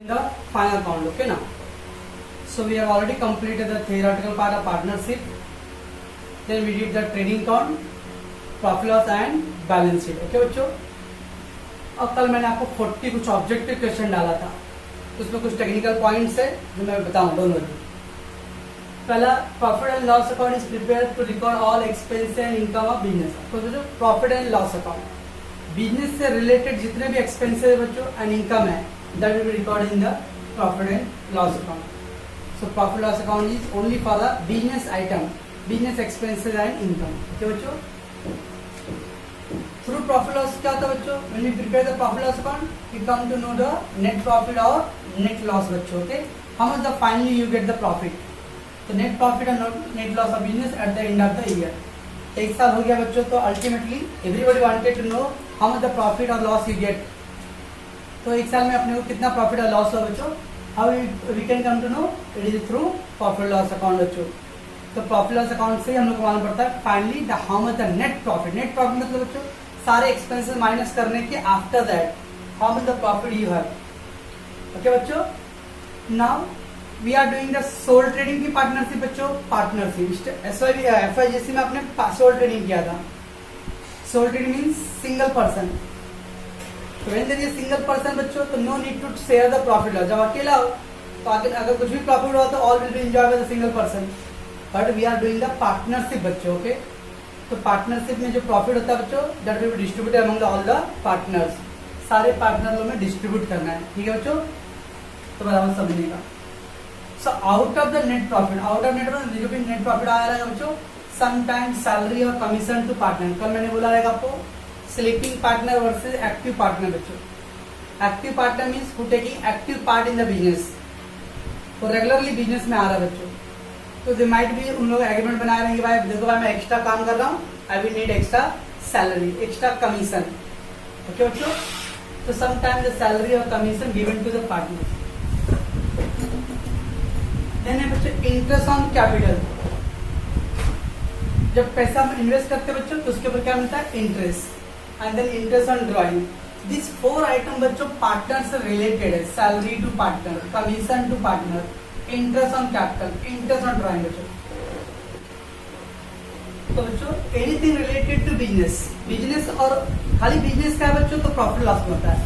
the final account. Okay now, so we have already completed the theoretical part of partnership, then we did the trading account, profit loss and balance sheet. Okay बच्चों, अब कल मैंने आपको 40 कुछ objective question डाला था, उसमें कुछ टेक्निकल पॉइंट्स है जो मैं बताऊं दोनों में. पहला, profit and loss account is prepare to record all expense and income of business. तो बच्चों profit and loss account business से रिलेटेड जितने भी एक्सपेंसेस बच्चों एंड इनकम है that will be record in the profit and loss account. So profit loss account is only for the business item, business expenses and income. Okay बच्चों, through profit loss क्या होता है बच्चों, when we prepare the profit loss account we come to know the net profit और net loss बच्चों. Okay, how much the finally you get the profit, तो net profit और net loss of business at the end of the year. एक साल हो गया बच्चों, तो ultimately everybody wanted to know how much the profit और लॉस यू गेट. तो एक साल में अपने को कितना प्रॉफिट और लॉस हुआ बच्चों, how we can come to know, it is through profit loss account बच्चों. तो प्रॉफिट लॉस अकाउंट से हम लोग को मालूम पड़ता है finally the how much the net profit. Net profit मतलब बच्चों सारे एक्सपेंसेस माइनस करने के after that how much the profit you have. Okay बच्चों, now we are doing the sole trading की पार्टनरशिप बच्चों. पार्टनरशिप FIGC में आपने सोल ट्रेडिंग किया था. Sole trading means single person. तो when there is single person बच्चों, तो no need to share the profit loss. जब अकेला हो तो अगर कुछ भी प्रॉफिट हुआ तो all will be enjoy by the single person. But we are doing the partnership बच्चों. ओके, तो पार्टनरशिप में जो प्रॉफिट होता है बच्चों that will be distributed among all the partners. सारे पार्टनरों में डिस्ट्रीब्यूट करना है. ठीक है बच्चों, तो बराबर समझिएगा. So out of the net profit, out of net जो भी नेट प्रॉफिट आ रहा है बच्चों, समटाइम्स सैलरी और कमीशन टू पार्टनर. कल मैंने बोला रहेगा आपको sleeping partner versus active partner बच्चों. Active partner means who taking active part in the business, तो रेगुलरली बिजनेस में आ रहा है बच्चों. तो दे माइट भी उन लोग एग्रीमेंट बनाए रहेंगे, भाई देखो भाई मैं एक्स्ट्रा काम कर रहा हूँ, I will need extra salary, extra commission. Okay बच्चों, तो समटाइम द सैलरी और commission given to the partner. Then है बच्चों इंटरेस्ट ऑन कैपिटल. जब पैसा हम इन्वेस्ट करते हैं बच्चों तो उसके ऊपर क्या मिलता है, interest. And then interest on drawing. This 4 item बच्चों पार्टनर से रिलेटेड है. Salary to partner, commission to partner, interest on capital, interest on drawing बच्चों. तो बच्चों anything related to business, business और खाली बिजनेस का है बच्चों तो प्रॉफिट लॉस में होता है.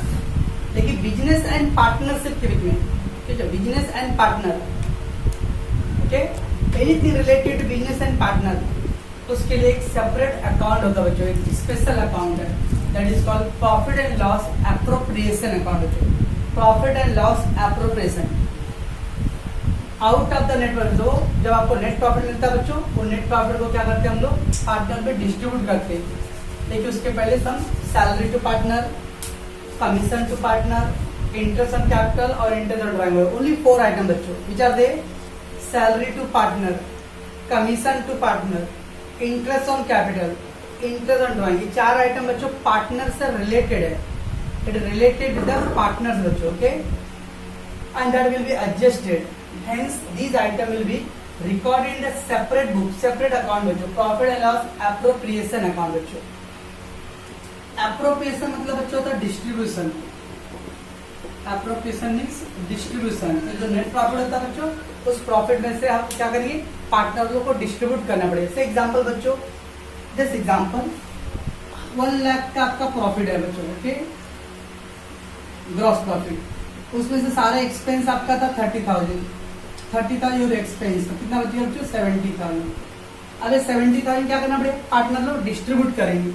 लेकिन बिजनेस एंड पार्टनरशिप के बीच में, ठीक है, business and partner, okay, anything related to business and partner, उसके लिए एक सेपरेट अकाउंट होता है बच्चों, एक स्पेशल अकाउंट है that is called profit and loss appropriation account बच्चों. Profit and loss appropriation out of the net profit. तो जब आपको नेट प्रॉफिट मिलता है बच्चों, वो नेट प्रॉफिट को क्या करते हैं हम लोग पार्टनर पे डिस्ट्रीब्यूट करते हैं. लेकिन उसके पहले some salary to partner, commission to partner, interest on capital और interest on drawing. Only 4 item बच्चों which are they, salary to partner, commission to partner, interest on capital, interest on drawing. ये 4 item बच्चों partner से related है. It related with the partners बच्चों. Okay, and that will be adjusted. Hence, these item will be recorded in the separate book, separate account बच्चों. Profit and loss appropriation account बच्चों. Appropriation मतलब बच्चों होता है distribution. Appropriation means distribution. तो जो net profit होता है बच्चों, उस प्रॉफिट में से आप क्या करिए, पार्टनरों को डिस्ट्रीब्यूट करना पड़ेगा. जैसे एग्जाम्पल बच्चों, दिस एग्जाम्पल 1 लाख का आपका प्रॉफिट है बच्चों. Okay, gross profit. उसमें से सारा एक्सपेंस आपका था 30,000 योर एक्सपेंस. तो कितना बचेगा बच्चों, 70,000. अब 70,000 क्या करना पड़ेगा, पार्टनर लोग डिस्ट्रीब्यूट करेंगे.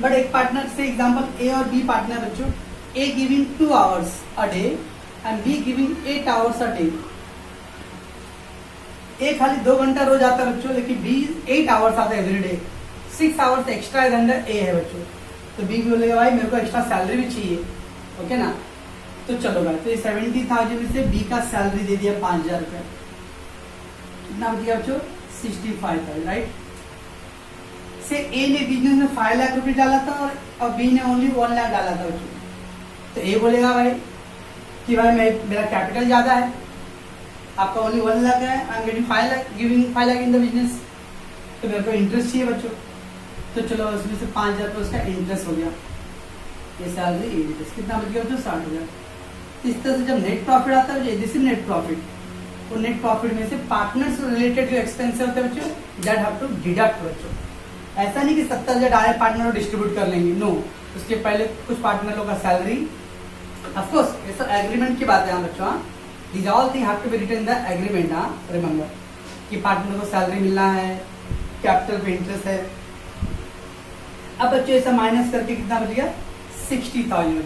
बट एक पार्टनर से एग्जांपल ए और बी पार्टनर बच्चों, A giving 2 hours a day and B giving 8 hours a day. A खाली 2 घंटा रोज आता है बच्चों, लेकिन बी 8 आवर्स आता है every day. 6 hours extra then the a है बच्चों. तो बी बोलेगा भाई मेरे को एक्स्ट्रा सैलरी भी चाहिए. ओके ना, तो चलो भाई, तो 70,000 में से बी का सैलरी दे दिया 5,000 रुपया. कितना बच गया बच्चों, 65,000. राइट, से ए ने बिजनेस में 5 लाख रुपए डाला था और बी ने ओनली 1 लाख डाला था बच्चों. तो ए बोलेगा भाई कि भाई मेरा कैपिटल ज्यादा है, आपका ओनली 1 लाख है, I am getting 5 lakh, giving 5 lakh in the business, तो मेरे को इंटरेस्ट चाहिए बच्चों. तो चलो उसमें से 5,000 रुपये उसका इंटरेस्ट हो गया. ये सैलरी इंटरेस्ट कितना बच गया बच्चों, 60,000. इस तरह से जब नेट प्रॉफिट आता है, दिस इज नेट प्रॉफिट, वो नेट प्रॉफिट में से पार्टनर्स रिलेटेड जो एक्सपेंस होते हैं बच्चों, दैट हैव टू डिडक्ट बच्चों। ऐसा नहीं कि 70,000 डायरेक्ट पार्टनर को डिस्ट्रीब्यूट कर लेंगे, नो, उसके पहले कुछ पार्टनरों का सैलरी, ऑफ कोर्स ये सब एग्रीमेंट की बात है बच्चों, these all thing have to be written in the agreement, remember कि पार्टनर को सैलरी मिलना है, कैपिटल पे इंटरेस्ट है। अब बच्चों ऐसा माइनस करके कितना बच गया, 60,000।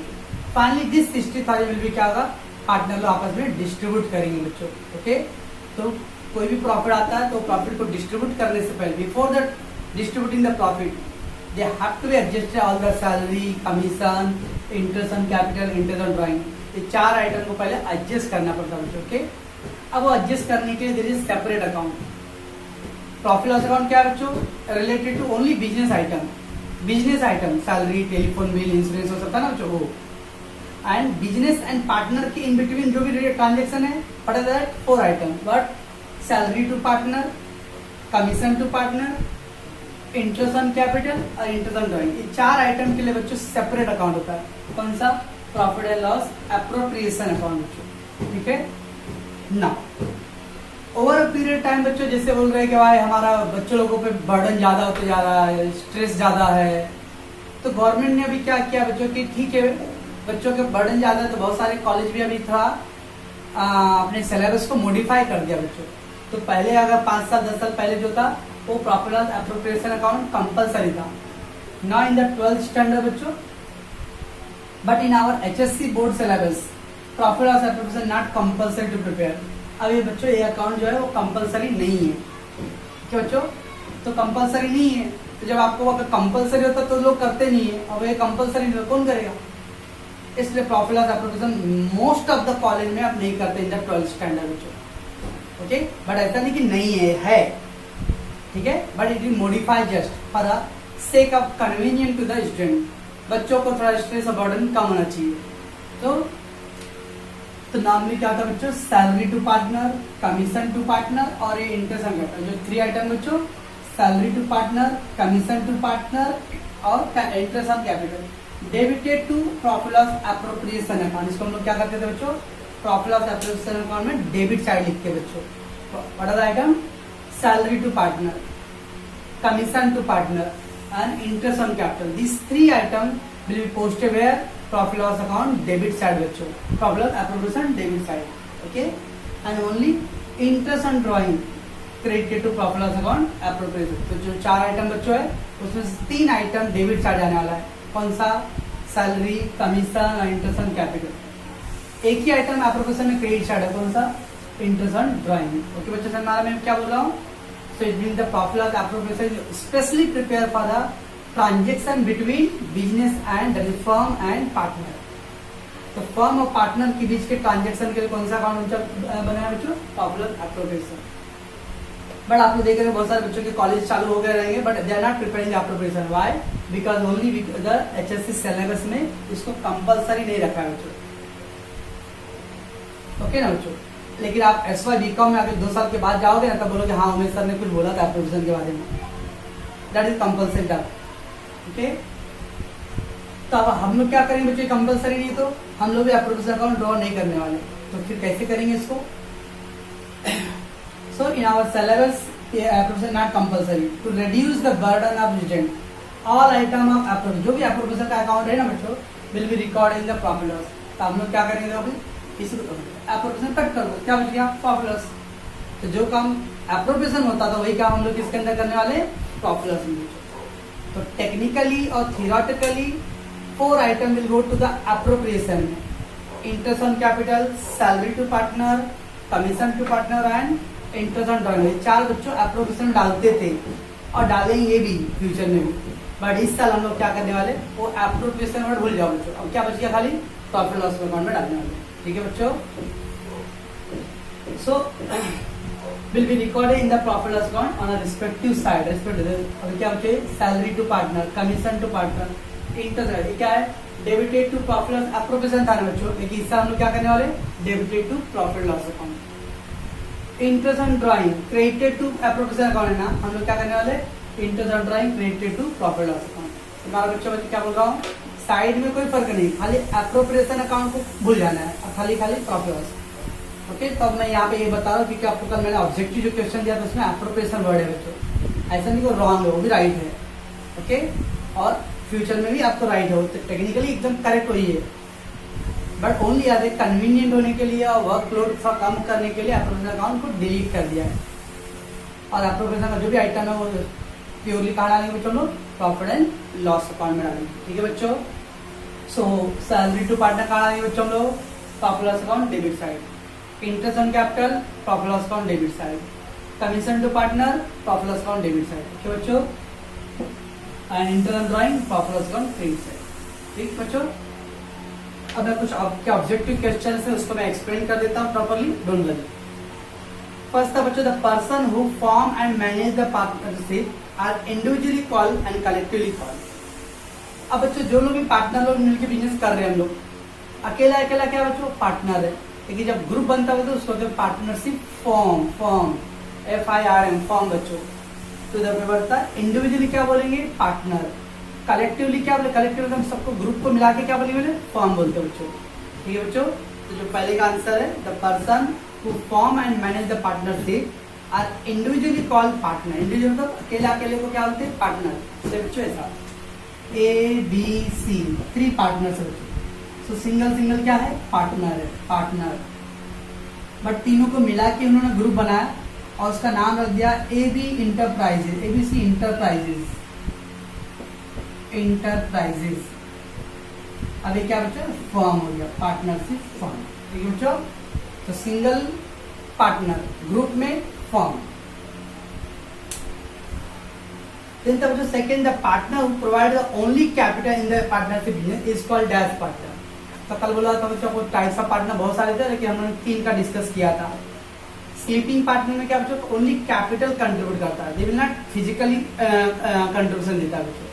फाइनली दिस 60,000 विल बी क्या होगा, पार्टनर लोग आपस में डिस्ट्रीब्यूट करेंगे बच्चों, ओके। तो कोई भी प्रॉफिट आता है तो प्रॉफिट को डिस्ट्रीब्यूट करने से पहले, before that distributing the profit, they have to be adjusted all the salary, commission, interest on capital, interest on drawing, ये 4 आइटम को पहले एडजस्ट करना पड़ता है बच्चों, ओके। अब वो एडजस्ट करने के लिए there is separate account, profit loss account क्या है बच्चों, related to only business item, salary, telephone bill, insurance हो सकता है ना बच्चों, वो एंड बिजनेस एंड पार्टनर के इन बिटवीन जो भी ट्रांजेक्शन है, what are that 4 item, but salary to partner, commission to partner, interest on capital और इंटरेस्ट ऑन ड्राइंग, ये 4 आइटम के लिए बच्चों सेपरेट अकाउंट होता है। कौन सा, profit and loss appropriation account बच्चों, ठीक है ना। ओवर अ पीरियड टाइम बच्चों जैसे बोल रहे हैं कि भाई हमारा बच्चों लोगों पे बर्डन ज्यादा होते जा रहा है, स्ट्रेस ज्यादा है, तो गवर्नमेंट ने अभी क्या किया बच्चों की, ठीक है बच्चों के बर्डन ज्यादा है तो बहुत सारे कॉलेज भी अभी थोड़ा अपने सिलेबस को मॉडिफाई कर दिया बच्चों। तो पहले अगर 5 साल 10 साल पहले जो था वो profit loss appropriation account compulsory था, now in the 12th standard बच्चों, but in our HSC board syllabus profit loss appropriation not compulsory to prepare. अब ये बच्चों ये अकाउंट जो है वो कंपलसरी नहीं है, क्या बच्चों, तो कंपलसरी नहीं है, तो जब आपको अगर कंपलसरी होता तो लोग करते नहीं है, अब ये कंपलसरी नहीं, कौन करेगा, इसलिए profit loss appropriation most of the college में अब नहीं करते इन द 12th स्टैंडर्ड बच्चों, ओके। बट ऐसा नहीं कि नहीं है, ठीक है, but it is modified just for the sake of convenient to the student, बच्चों को थोड़ा स्ट्रेस और बर्डन कम होना चाहिए। तो नाम में क्या था बच्चों, salary to partner, commission to partner और ये इंटरेस्ट ऑन कैपिटल, जो 3 आइटम बच्चों, salary to partner, commission to partner और interest on capital, debited to profit loss appropriation account. इसको हम लोग क्या करते थे बच्चों, प्रॉफिट लॉस एप्रोप्रिएशन अकाउंट में डेबिट साइड लिखते बच्चों, what are the item, salary to partner, commission to partner and interest on capital, this 3 item will be posted where, profit loss account debit side बच्चों, profit loss appropriation debit side, okay, and only interest on drawing credited to profit loss account appropriation. तो जो 4 item बच्चों है उसमें से 3 item debit side आने वाला है, कौन सा, सैलरी, कमीशन और इंटरेस्ट ऑन कैपिटल। एक ही आइटम एप्रोप्रिएशन में क्रेडिट साइड है, कौन सा, इंटरेस्ट ऑन ड्राइंग, ओके बच्चों समझ में क्या बोल रहा हूँ। So it mean the profit loss appropriation specially prepare for the transaction between business and firm and partner. तो फर्म और पार्टनर के बीच के ट्रांजेक्शन के लिए कौन सा अकाउंट बनाया बच्चों, प्रॉफिट लॉस एप्रोप्रिएशन। बट आप लोग देख रहे हैं बहुत सारे बच्चों के कॉलेज चालू हो गए रहेंगे, but they are not preparing appropriation, why, because only the HSC syllabus में इसको कंपलसरी नहीं रखा है बच्चों, ओके ना बच्चों। लेकिन आप SY BCom में आगे 2 साल के बाद जाओगे ना, तब बोलोगे हाँ उमेश सर ने कुछ बोला था एप्रोप्रिएशन के बारे में, दैट इज कंपलसरी था, ओके। तो अब हम लोग क्या करेंगे बच्चों, कंपलसरी नहीं तो हम लोग भी एप्रोप्रिएशन अकाउंट ड्रॉ नहीं करने वाले, तो फिर कैसे करेंगे इसको। So in our syllabus appropriation not compulsory, to reduce the burden of student, all item of appropriation, जो भी एप्रोप्रिएशन का अकाउंट है ना बच्चों, will be record in the profit loss. तो हम लोग क्या करेंगे, अभी इसको एप्रोप्रिएशन कट कर दो, क्या बच गया, प्रॉफिट लॉस। तो जो काम एप्रोप्रिएशन होता था वही काम हम लोग किसके अंदर करने वाले, प्रॉफिट लॉस में। तो टेक्निकली और theoretically 4 item will go to the appropriation, interest on capital, salary to partner, commission to partner and interest on drawing. 4 बच्चों एप्रोप्रिएशन डालते थे और डालेंगे भी फ्यूचर में भी, बट इस साल हम लोग क्या करने वाले, वो एप्रोप्रिएशन वर्ड भूल जाओ बच्चों, अब क्या बच गया, खाली प्रॉफिट लॉस अकाउंट में डालने वाले, ठीक है बच्चों। सो will be recorded in the profit loss account on a respective side, अभी क्या बचे, salary to partner, commission to partner, interest, ये क्या है, debited to profit loss appropriation था ना बच्चों, लेकिन इससे हम लोग क्या करने वाले, debited to profit loss account. Interest on drawing credited to appropriation account है ना, हम लोग क्या करने वाले, interest on drawing credited to profit loss account. हमारा बच्चों क्या बोल रहा हूँ, साइड में कोई फर्क नहीं, खाली एप्रोप्रिएशन अकाउंट को भूल जाना है। खाली प्रॉफिट लॉस। ओके, तो अब मैं यहाँ पे ये बता रहा हूँ क्योंकि आपको कल मैंने ऑब्जेक्टिव जो क्वेश्चन दिया था उसमें एप्रोप्रिएशन वर्ड है बच्चों, ऐसा नहीं वो रॉन्ग है, वो भी राइट है। ओके, और फ्यूचर में भी आपको राइट है, तो टेक्निकली एकदम करेक्ट वही है, बट ओनली याद है कन्वीनियंट होने के लिए और वर्कलोड कम करने के लिए एप्रोप्रिएशन अकाउंट को डिलीट कर दिया है। और एप्रोप्रिएशन का जो भी आइटम है वो प्योरली कहाँ डालेंगे बच्चों लोग, प्रॉफिट एंड लॉस अकाउंट में डालेंगे। ठीक है बच्चों, सो सैलरी टू पार्टनर कहाँ डालेंगे बच्चों लोग, profit loss account debit side, interest on capital profit loss account debit side, commission to partner profit loss account debit side. ठीक है बच्चों, and internal drawing profit loss account credit side. ठीक बच्चों, अब मैं कुछ आपके ऑब्जेक्टिव क्वेश्चन है उसको मैं एक्सप्लेन कर देता हूँ प्रॉपरली, डोंट वरी। फर्स्ट था बच्चों, the person who form and manage the partnership are individually call and collectively call. अब बच्चों जो लोग भी पार्टनर लोग मिलकर बिजनेस कर रहे हैं, हम लोग अकेला अकेला क्या बच्चों पार्टनर है, लेकिन जब ग्रुप बनता है तो उसको पार्टनरशिप फॉर्म, FIRM फॉर्म बच्चों। तो इधर पे बढ़ता है इंडिविजुअली क्या बोलेंगे पार्टनर, कलेक्टिवली क्या बोले, कलेक्टिवली हम सबको ग्रुप को मिला के क्या बोलेंगे फॉर्म बोलते हैं बच्चों। ठीक है बच्चों, तो जो पहले का आंसर है the person who form and manage the partnership are individually called partner. Individual मतलब अकेले अकेले को क्या बोलते हैं पार्टनर। तो बच्चों ऐसा ABC 3 पार्टनर्स है बच्चों, सो सिंगल क्या है पार्टनर है, पार्टनर, बट तीनों को मिला के उन्होंने ग्रुप बनाया और उसका नाम रख दिया AB इंटरप्राइजेज, ABC इंटरप्राइजेज। अब ये क्या बच्चों फर्म हो गया, पार्टनरशिप फर्म। ठीक है बच्चों, तो सिंगल पार्टनर ग्रुप में firm. Then the second, the partner who provides the only capital in the partnership business is called dash partner। तो कल बोला था बच्चों को टाइप्स ऑफ पार्टनर बहुत सारे थे, लेकिन हमने 3 का डिस्कस किया था। स्लीपिंग पार्टनर में क्या बच्चों ओनली कैपिटल कंट्रीब्यूट करता है, they will not physically contribution देता है बच्चों,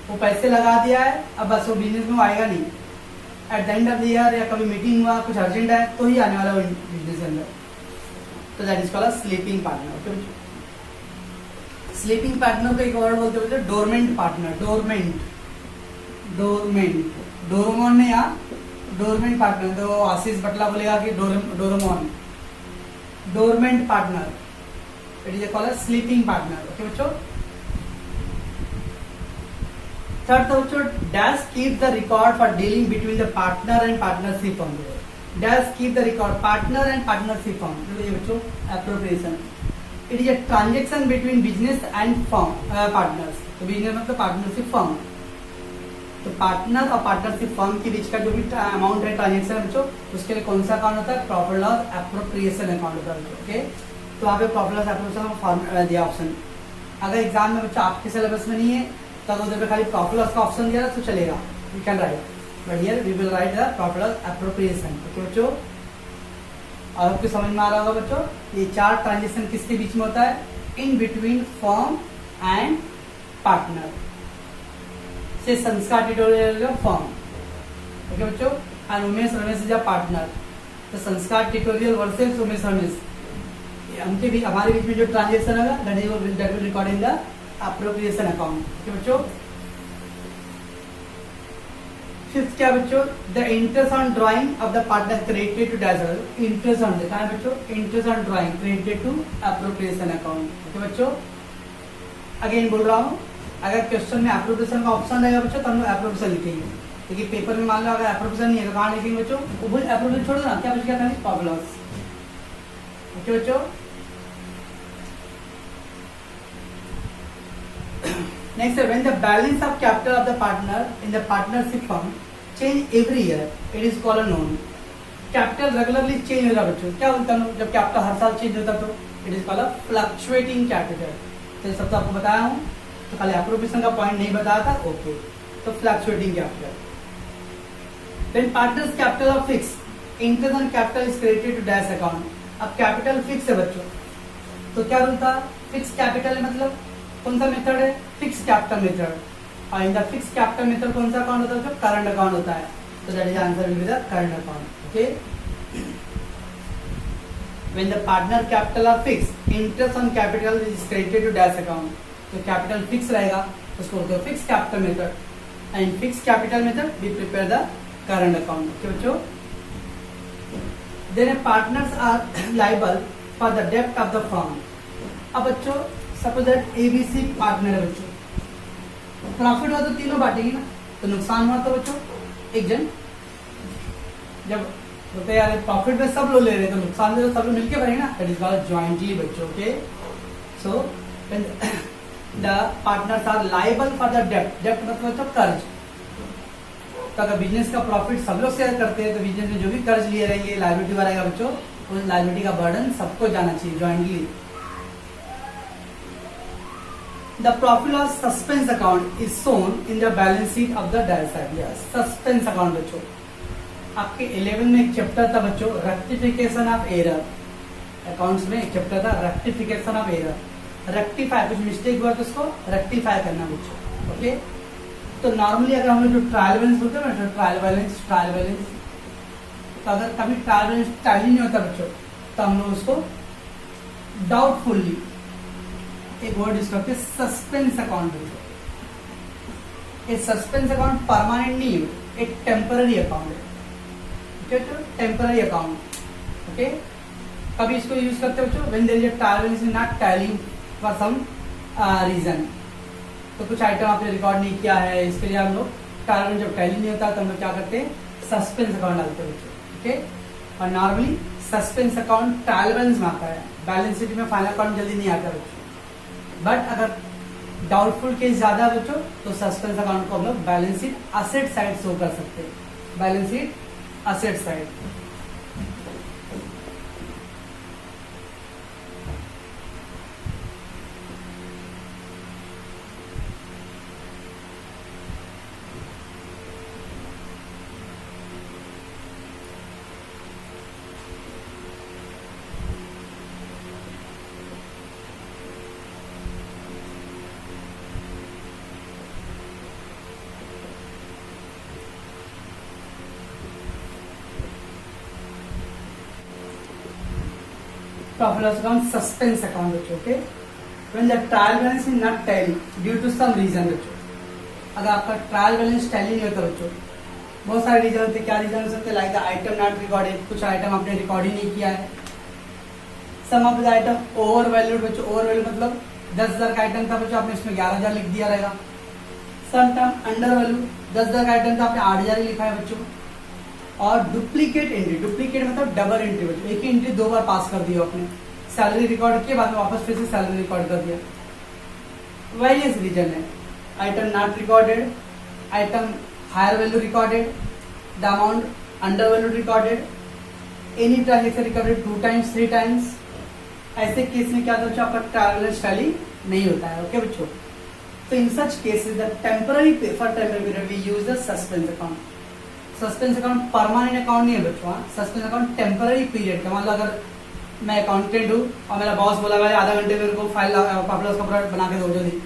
वो पैसे लगा दिया है, अब बस वो बिजनेस में आएगा नहीं, eight the end of the year या कभी मीटिंग हुआ कुछ अर्जेंट है तो ही आने वाला वो बिजनेस के अंदर, तो that is called sleeping partner. Okay बच्चों, स्लीपिंग पार्टनर को एक वर्ड बोलते हैं डोरमेंट पार्टनर, डोरेमोन ने या डोरमेंट पार्टनर, तो आशीष बटला बोलेगा कि Doraemon, dormant partner, it is called sleeping partner. Okay बच्चों, थर्ड तो बच्चों dash keep the record for dealing between the partner and partnership firm, dash keep the record partner and partnership firm. ये बच्चों appropriation, it is a transaction between business and firm partners. तो business मतलब partnership firm, तो partner और partnership firm के बीच का जो भी अमाउंट है ट्रांजेक्शन है बच्चों, उसके लिए कौन सा अकाउंट होता है प्रॉफिट लॉस एप्रोप्रिएशन अकाउंट होता है। ओके, तो वहाँ पे प्रॉफिट लॉस एप्रोप्रिएशन फॉर्म दिया ऑप्शन। अगर एग्जाम में बच्चा आपके सिलेबस में नहीं है तो उधर पे खाली प्रॉफिट लॉस का ऑप्शन दिया तो चलेगा, you can write, but here we will write the profit loss appropriation. Okay बच्चों, और आपको समझ में आ रहा होगा बच्चों, ये 4 ट्रांजेक्शन किसके बीच में होता है, in between firm and partner से संस्कार ट्यूटोरियल फर्म। ओके बच्चों, and Umesh Ramesh is a partner, तो संस्कार ट्यूटोरियल वर्सेस उमेश रमेश, उनके भी हमारे बीच में जो ट्रांजेक्शन होगा that will record in the appropriation account. Okay बच्चों, फिफ्थ क्या बच्चों, the interest on drawing of the partner credited to dash, interest on देखा है बच्चों, interest on drawing credited to appropriation account. Okay बच्चों, अगेन बोल रहा हूँ, अगर क्वेश्चन में एप्रोप्रिएशन का ऑप्शन रहेगा बच्चों तो हम लोग एप्रोप्रिएशन लिखेंगे, लेकिन पेपर में मान लो अगर एप्रोप्रिएशन नहीं है तो कहाँ लिखेंगे बच्चों, वो बोल एप्रोप्रिएशन छोड़ दो ना, क्या बचेगा खाली प्रॉफिट लॉस। ओके बच्चों, next when the balance of capital of the partner in the partnership firm change every year, it is called a known। Capital regularly change होगा बच्चों, क्या बोलता है जब कैपिटल हर साल चेंज होता तो it is called fluctuating capital. तो सब तो आपको बताया हूँ, तो खाली एप्रोप्रिएशन का पॉइंट नहीं बताया था। ओके, तो fluctuating capital, then partners capital of fix, interest on capital is credited to dash account. अब कैपिटल फिक्स है बच्चों, तो क्या रूल था, फिक्स कैपिटल मतलब कौन सा मेथड है, फिक्स कैपिटल मेथड, और in the fix capital method कौन सा अकाउंट होता है, जो करंट अकाउंट होता है, तो that is answer will be the current account. Okay, when the partner capital are fix, interest on capital is credited to dash account, तो capital fix रहेगा उसको बोलते हैं fix capital method, and fix capital method we prepare the current account. Okay बच्चों, then partners are liable for the डेप्ट of the firm. अब बच्चों suppose that ABC partner है बच्चों, प्रॉफिट हुआ तो तीनों बांटेंगे ना, तो नुकसान हुआ तो बच्चों एक जन, जब बोलते यार प्रॉफिट में सब लोग ले रहे हैं तो नुकसान में तो सब लोग मिलके भरेंगे ना, दैट इज कॉल्ड जॉइंटली बच्चों। Okay, so the partners are liable for the डेप्ट। डेप्ट मतलब तो कर्ज। तो अगर बिजनेस का प्रॉफिट सब लोग शेयर करते हैं तो बिजनेस में जो भी कर्ज लिए रहेंगे लायबिलिटी वाला बच्चों, उस लायबिलिटी का बर्डन सबको जाना चाहिए jointly. The profit loss suspense account is shown in the balance sheet of the debtor side। Yes, suspense account बच्चों, आपके 11 में एक चैप्टर था बच्चों रेक्टिफिकेशन ऑफ एरर। अकाउंट्स में एक चैप्टर था रेक्टिफिकेशन ऑफ एरर। रेक्टिफाई, कुछ मिस्टेक हुआ तो उसको रेक्टिफाई करना बच्चों। ओके, तो नॉर्मली अगर हम लोग जो ट्रायल बैलेंस बोलते हैं ना, ट्रायल बैलेंस, तो अगर कभी ट्रायल बैलेंस टैली नहीं होता बच्चों तो हम लोग उसको डाउटफुली एक वर्ड यूज करते हैं सस्पेंस अकाउंट। ये सस्पेंस अकाउंट परमानेंट नहीं है, एक टेम्पररी अकाउंट है। Temporary account. ओके, कभी इसको यूज करते हैं बच्चों when there is a trial balance is not tallying for some reason. तो कुछ आइटम आपने रिकॉर्ड नहीं किया है, इसके लिए हम लोग ट्रायल बैलेंस जब टैली नहीं होता तो हम लोग क्या करते हैं, सस्पेंस अकाउंट डालते हैं बच्चों। ओके, और normally suspense account trial balance में आता है, बैलेंस शीट में फाइनल अकाउंट जल्दी नहीं आता बच्चों। बट अगर डाउटफुल केस ज्यादा है बच्चों तो सस्पेंस अकाउंट को हम लोग balance sheet asset side show कर सकते हैं, balance sheet asset side. Profit loss account, suspense account बच्चों। Okay, when the trial balance is not tally due to some reason बच्चों, अगर आपका ट्रायल बैलेंस टैली नहीं होता बच्चों, बहुत सारे रीजन होते हैं। क्या रीजन हो सकते हैं, like the item not recorded, कुछ आइटम आपने रिकॉर्ड ही नहीं किया है। Some of the item over valued बच्चों, ओवर वैल्यू मतलब 10,000 का आइटम था बच्चों, आपने इसमें 11,000 लिख दिया रहेगा। सम टाइम अंडर वैल्यू, 10,000 का आइटम था आपने 8,000 लिखा है बच्चों। और डुप्लीकेट एंट्री, डुप्लीकेट मतलब डबल एंट्री बच्चों, एक ही एंट्री दो बार पास कर दिया आपने, सैलरी रिकॉर्ड किए बाद में वापस फिर से सैलरी रिकॉर्ड कर दिया। वेरियस रीजन है, item not recorded, item higher value recorded, the amount under value recorded, any transaction recorded 2 times 3 times। ऐसे केस में क्या होता है, आपका ट्रायल बैलेंस टैली नहीं होता है। ओके बच्चों, तो in such cases the temporary for temporary period we use the suspense account. Suspense account permanent account नहीं है बच्चों, सस्पेंस अकाउंट टेम्पररी पीरियड का। मतलब अगर मैं अकाउंटेंट हूँ और मेरा बॉस बोला भाई आधा घंटे में मेरे को फाइल प्रॉफिट लॉस का बना के दो जल्दी,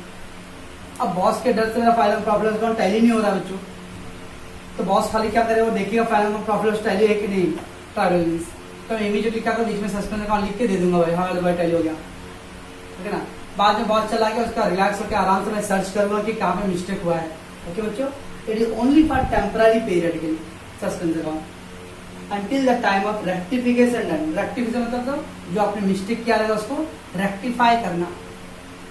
अब बॉस के डर से मेरा file profit loss account tally नहीं हो रहा बच्चों, तो बॉस खाली क्या करे, वो देखेगा फाइल में प्रॉफिट लॉस टैली है कि नहीं, ट्रायल बैलेंस, तो इमीडिएटली क्या कर बीच में सस्पेंस अकाउंट लिख के दे दूंगा भाई, हाँ भाई टैली हो गया, ठीक है ना। बाद में बॉस चला गया, उसका रिलैक्स होकर आराम से मैं सर्च करूंगा कि कहाँ पे मिस्टेक हुआ है। ओके बच्चों, it is only for temporary period के लिए suspense account until the time of rectification done। Rectification मतलब जो आपने मिस्टेक किया रहेगा उसको रेक्टिफाई करना।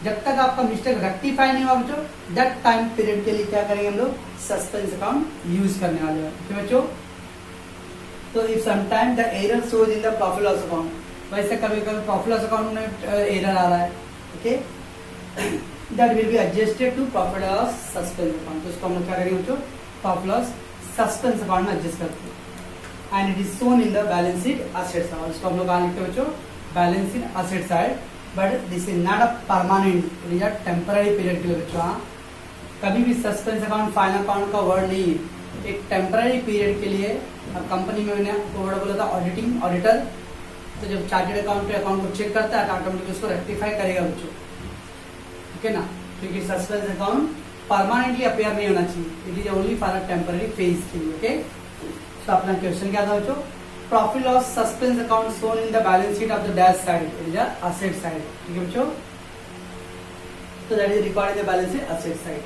जब तक आपका मिस्टेक रेक्टिफाई नहीं हुआ बच्चों, दैट टाइम पीरियड के लिए क्या करेंगे हम लोग, सस्पेंस अकाउंट यूज करने वाले हैं। ठीक है बच्चों, तो if sometime the error shows in the profit loss account, वैसे कभी कभी प्रॉफिट लॉस अकाउंट में एरर आ रहा है, okay, that will be adjusted to profit loss suspense account. तो इसको हम लोग क्या करेंगे बच्चों, प्रॉफिट लॉस सस्पेंस अकाउंट में एडजस्ट करते हैं, and it is shown in the balance sheet asset side. इसको हम लोग कहाँ लिखते हैं बच्चों, balance sheet asset side, but this is not a permanent, it is a temporary period के लिए बच्चों। हाँ, कभी भी सस्पेंस अकाउंट फाइनल अकाउंट का वर्ड नहीं है, एक टेम्पररी पीरियड के लिए। अब कंपनी में मैंने वर्ड बोला था ऑडिटिंग, ऑडिटर, तो जब चार्टेड अकाउंट अकाउंट को चेक करता है तो ऑटोमेटिकली उसको रेक्टिफाई करेगा बच्चों, ठीक है ना, क्योंकि सस्पेंस अकाउंट परमानेंटली अपेयर नहीं होना चाहिए, it is only for a temporary phase के लिए। ओके, तो अपना क्वेश्चन क्या था बच्चों, profit loss suspense account shown in the balance sheet of the dash side, it is asset side. ठीक है बच्चों, तो दैट इज record in the balance sheet asset side.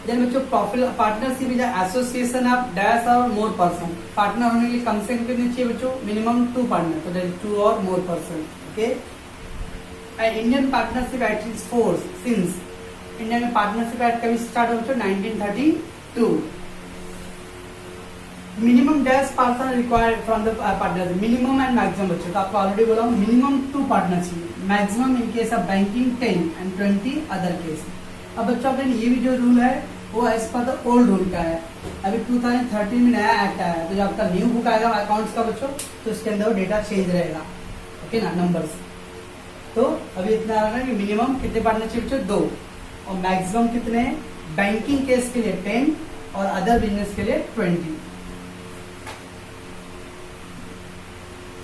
Then बच्चों profit partnership is association of dash or more person. Partner होने के लिए कम से कम कितने चाहिए बच्चों? मिनिमम 2 पार्टनर, तो दैट 2 और more person. Okay, Indian partnership act is force since India में पार्टनरशिप एक्ट कभी स्टार्ट हो बच्चों? 1932। Minimum dash person required from the partner, minimum and maximum बच्चों। तो आपको ऑलरेडी बोला हूँ मिनिमम 2 पार्टनर चाहिए, maximum in case of banking 10 and 20 other case. अब बच्चों अपने ये भी जो रूल है वो as per the old rule का है। अभी 2013 में नया एक्ट आया है, तो जब आपका न्यू बुक आएगा अकाउंट्स का बच्चों तो उसके अंदर वो डेटा चेंज रहेगा। ओके ना, नंबर्स। तो अभी इतना आ रहा है कि मिनिमम कितने पार्टनर चाहिए बच्चों? 2, और मैक्सिमम कितने? बैंकिंग केस के लिए 10 और अदर बिजनेस के लिए 20।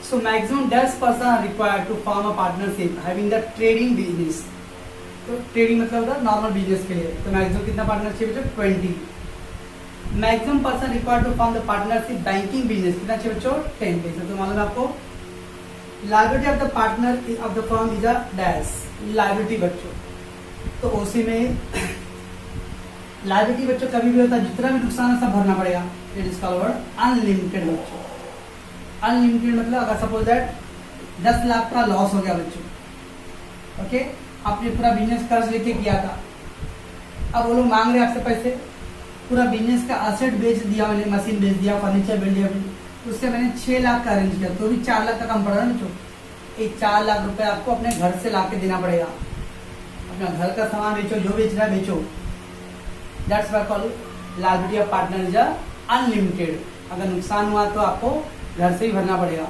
So maximum 10 person are required to form a partnership having the trading business। तो ट्रेडिंग मतलब होता है नॉर्मल बिजनेस के लिए, तो मैक्सिमम कितना पार्टनर चाहिए बच्चों? 20। Maximum person required to form the partnership banking business कितना चाहिए बच्चों? 10 पैसे। तो मालूम है आपको liability of the partner of the firm is a dash, liability बच्चों। तो उसी में लायबिलिटी बच्चों कभी भी होता है जितना भी नुकसान है सब भरना पड़ेगा। इट इज कॉल्ड अनलिमिटेड बच्चों। अनलिमिटेड मतलब अगर सपोज दैट 10 लाख का लॉस हो गया बच्चों, ओके, आपने पूरा बिजनेस कर्ज लेके किया था, अब वो लोग मांग रहे आपसे पैसे, पूरा बिजनेस का असेट बेच दिया मैंने, मशीन बेच दिया, फर्नीचर बेच दिया, उससे मैंने 6 लाख का अरेंज किया, तो भी 4 लाख का कम पड़ रहा है बच्चों। ये 4 लाख रुपए आपको अपने घर से लाके देना पड़ेगा। अपना घर का सामान बेचो, जो बेच रहा है बेचो। That's why called liability of partner is unlimited. अगर नुकसान हुआ तो आपको घर से ही भरना पड़ेगा।